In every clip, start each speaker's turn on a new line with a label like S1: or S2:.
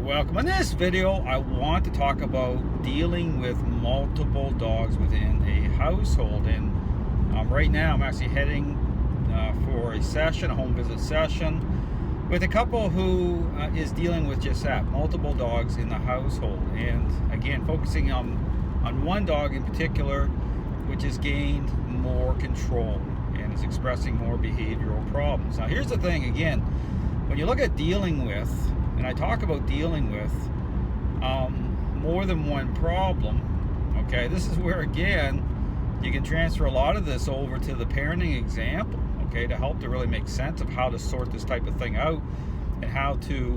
S1: welcome. In this video, I want to talk about dealing with multiple dogs within a household. And right now, I'm actually heading for a session, a home visit session, with a couple who is dealing with just that, multiple dogs in the household. And again, focusing on one dog in particular, which has gained more control and is expressing more behavioral problems. Now, here's the thing, again, when you look at dealing with, and I talk about dealing with more than one problem, okay, this is where, again, you can transfer a lot of this over to the parenting example, okay, to help to really make sense of how to sort this type of thing out and how to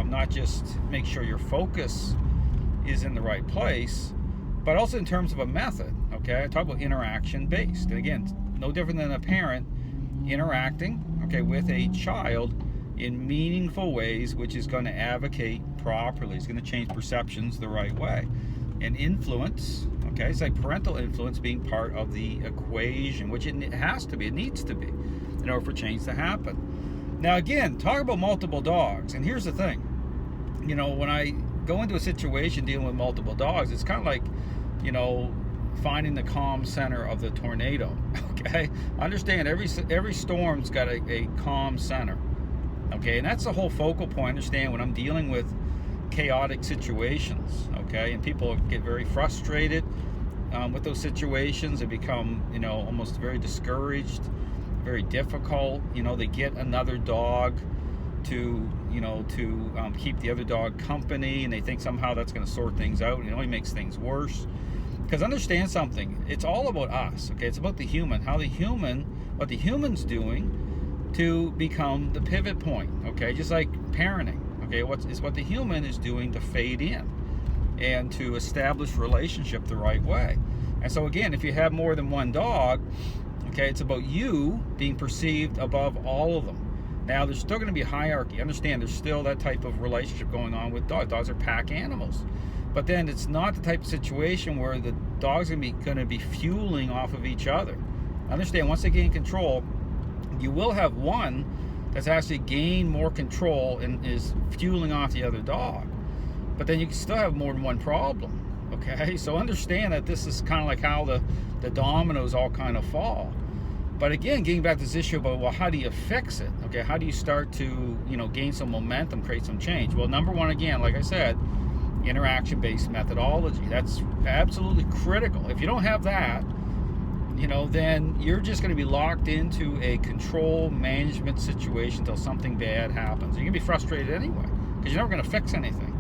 S1: not just make sure your focus is in the right place, but also in terms of a method, okay? I talk about interaction based. And again, no different than a parent interacting, okay, with a child in meaningful ways, which is going to advocate properly. It's going to change perceptions the right way. And influence, okay, it's like parental influence being part of the equation, which it has to be, it needs to be, in order for change to happen. Now, again, talk about multiple dogs. And here's the thing, you know, when I go into a situation dealing with multiple dogs, it's kind of like, you know, finding the calm center of the tornado, okay? Understand every storm's got a calm center. Okay, and that's the whole focal point. Understand, when I'm dealing with chaotic situations, okay, and people get very frustrated with those situations. They become, you know, almost very discouraged, very difficult. You know, they get another dog to, you know, to keep the other dog company, and they think somehow that's going to sort things out, and it only makes things worse. Because understand something, it's all about us, okay? It's about the human, what the human's doing to become the pivot point, okay? Just like parenting, okay? It's what the human is doing to fade in and to establish relationship the right way. And so again, if you have more than one dog, okay, it's about you being perceived above all of them. Now, there's still going to be a hierarchy. Understand, there's still that type of relationship going on with dogs. Dogs are pack animals. But then it's not the type of situation where the dogs are going to be fueling off of each other. Understand, once they gain control, you will have one that's actually gained more control and is fueling off the other dog. But then you can still have more than one problem, okay? So understand that this is kind of like how the dominoes all kind of fall. But again, getting back to this issue about, well, how do you fix it? Okay, how do you start to, you know, gain some momentum, create some change? Well, number one, again, like I said, interaction-based methodology. That's absolutely critical. If you don't have that, you know, then you're just going to be locked into a control management situation until something bad happens. You're going to be frustrated anyway because you're never going to fix anything.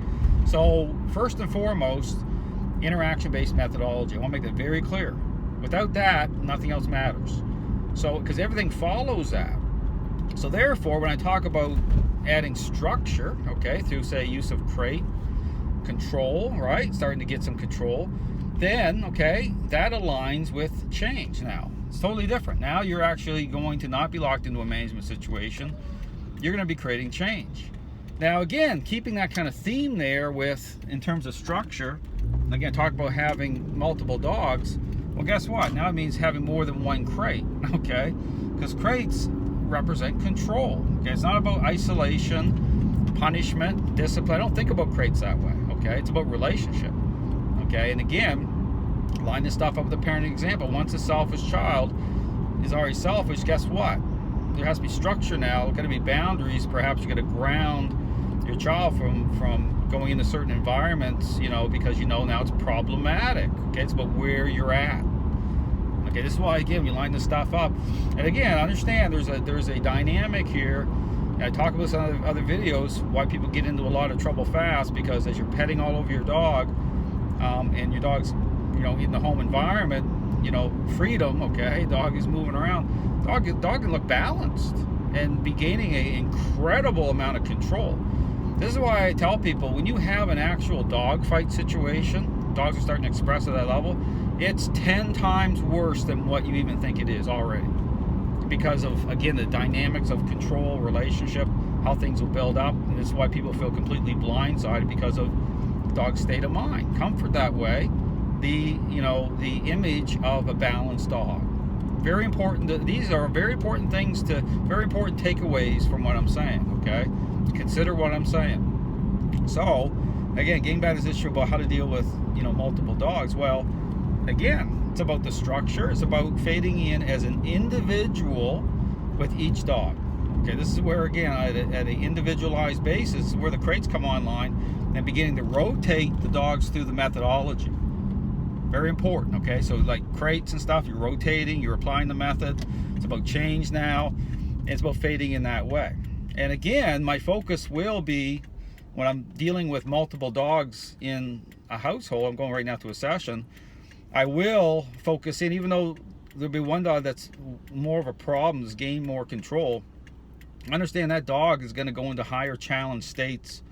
S1: So first and foremost, interaction-based methodology. I want to make that very clear. Without that, nothing else matters. So, because everything follows that. So therefore, when I talk about adding structure, okay, through, say, use of crate, control, right, starting to get some control, then, okay, that aligns with change now. It's totally different. Now you're actually going to not be locked into a management situation. You're going to be creating change. Now, again, keeping that kind of theme there with, in terms of structure, again, talk about having multiple dogs. Well, guess what? Now it means having more than one crate, okay? Because crates represent control, okay? It's not about isolation, punishment, discipline. I don't think about crates that way, okay? It's about relationship. Okay, and again, line this stuff up with a parenting example. Once a selfish child is already selfish, guess what? There has to be structure now. There's got to be boundaries. Perhaps you got to ground your child from going into certain environments, you know, because you know now it's problematic. Okay, it's about where you're at. Okay, this is why, again, you line this stuff up. And again, understand there's a dynamic here. And I talk about some other videos why people get into a lot of trouble fast, because as you're petting all over your dog, and your dog's, you know, in the home environment, you know, freedom, okay, dog is moving around, dog can look balanced and be gaining an incredible amount of control. This is why I tell people, when you have an actual dog fight situation, dogs are starting to express at that level, it's 10 times worse than what you even think it is already, because of, again, the dynamics of control, relationship, how things will build up. And this is why people feel completely blindsided, because of dog's state of mind. Comfort that way, the image of a balanced dog. Very important. These are very important things very important takeaways from what I'm saying, okay? Consider what I'm saying. So again, getting back to this issue about how to deal with, you know, multiple dogs. Well, again, it's about the structure. It's about fading in as an individual with each dog. Okay, this is where, again, at an individualized basis, where the crates come online and beginning to rotate the dogs through the methodology. Very important, okay? So like crates and stuff, you're rotating, you're applying the method. It's about change now. And it's about fading in that way. And again, my focus will be when I'm dealing with multiple dogs in a household. I'm going right now to a session. I will focus in, even though there'll be one dog that's more of a problem, has gained more control. Understand that dog is going to go into higher challenge states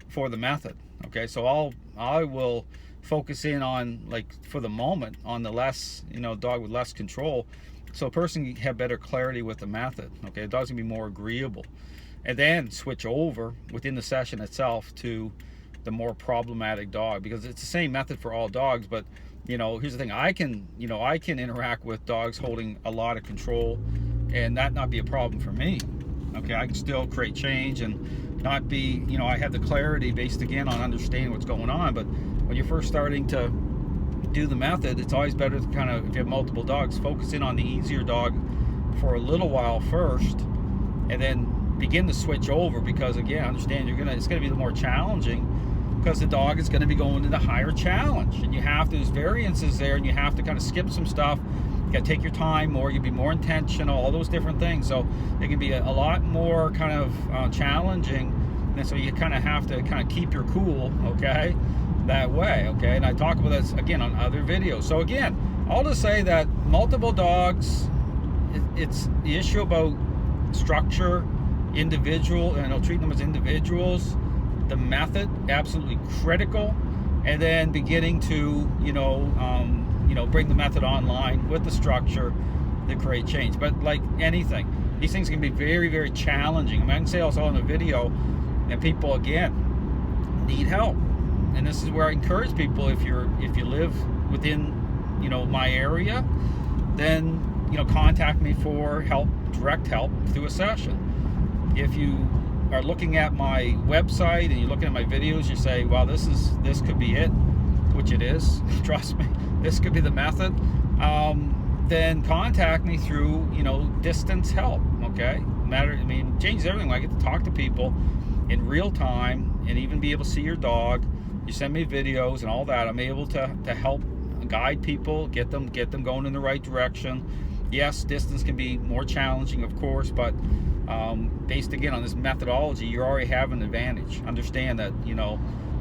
S1: for the method. Okay, so I will focus in on, like, for the moment, on the less, you know, dog with less control, so a person can have better clarity with the method. Okay, the dog's gonna be more agreeable, and then switch over within the session itself to the more problematic dog, because it's the same method for all dogs. But you know, here's the thing: I can interact with dogs holding a lot of control, and that not be a problem for me. Okay, I can still create change and not be, you know, I have the clarity based again on understanding what's going on. But when you're first starting to do the method, it's always better to kind of, if you have multiple dogs, focus in on the easier dog for a little while first, and then begin to switch over, because again, understand it's gonna be the more challenging, because the dog is going to be going to the higher challenge, and you have there's variances there, and you have to kind of skip some stuff. You got to take your time more, you be more intentional, all those different things. So it can be a lot more kind of challenging, and so you kind of have to kind of keep your cool, okay, that way. Okay, and I talk about this again on other videos. So again, I'll just say that multiple dogs, it's the issue about structure, individual, and I'll treat them as individuals. The method, absolutely critical, and then beginning to bring the method online with the structure to create change. But like anything, these things can be very, very challenging. I mean, I can say also in the video, and people again need help, and this is where I encourage people, if you live within my area, then contact me for help, direct help through a session. If you are looking at my website and you're looking at my videos, you say, well, this could be it, which it is, trust me, this could be the method, then contact me through distance help. Okay, changes everything when I get to talk to people in real time and even be able to see your dog. You send me videos and all that, I'm able to help guide people, get them going in the right direction. Yes, distance can be more challenging, of course, but based again on this methodology, you already have an advantage. Understand that,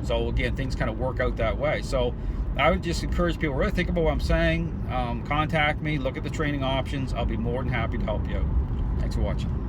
S1: so again, things kind of work out that way. So I would just encourage people, really think about what I'm saying. Contact me, look at the training options. I'll be more than happy to help you out. Thanks for watching.